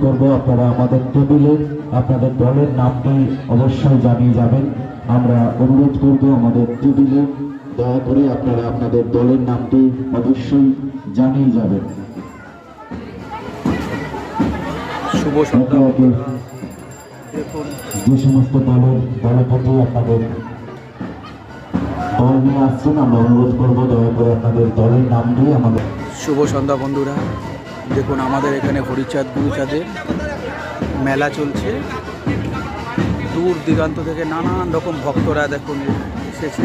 করব আপনারা আমাদের টেবিলে আপনাদের দলের নামটি অবশ্যই জানিয়ে যাবেন। আমরা অনুরোধ করব আমাদের টেবিলে দয়া করে আপনারা আপনাদের দলের নামটি অবশ্যই জানিয়ে যাবেন। শুভ সন্ধ্যা। দেখুন যে সমস্ত দলের দলপতি আপনাদের দল নিয়ে আসছেন, আমরা অনুরোধ করব দয়া করে আপনাদের দলের নামটি আমাদের। শুভ সন্ধ্যা বন্ধুরা, দেখুন আমাদের এখানে হরিচাঁদ গুরুচাঁদের মেলা চলছে। দূর দিগান্ত থেকে নানান রকম ভক্তরা দেখুন এসেছে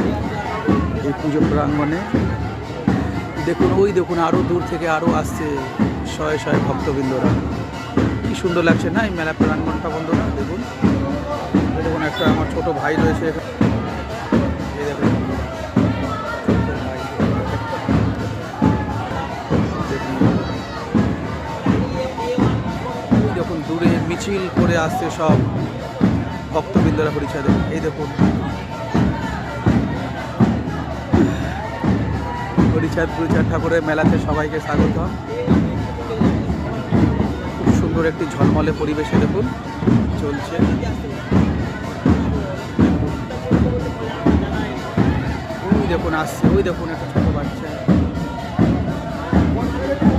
এই পুজো প্রাঙ্গণে। দেখুন ওই দেখুন আরও দূর থেকে আরও আসছে শয়ে শয়ে ভক্তবৃন্দরা। কি সুন্দর লাগছে না এই মেলা প্রাঙ্গণটা বন্ধুরা। দেখুন দেখুন একটা আমার ছোট ভাই রয়েছে এখানে, এই দেখুন ছোট ভাই। ওই দেখুন দূরে মিছিল করে আসছে সব ভক্তবৃন্দরা হরিচাঁদে। এই দেখুন হরিচাঁদ গুরুচাঁদ ঠাকুরের মেলাতে সবাইকে স্বাগত। খুব সুন্দর একটি ঝলমলে পরিবেশে দেখুন চলছে। ওই দেখুন আসছে, ওই দেখুন একটা ছোট বাচ্চা।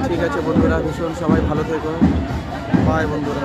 ঠিক আছে বন্ধুরা, ভীষণ সবাই ভালো থেকো, বাই বন্ধুরা।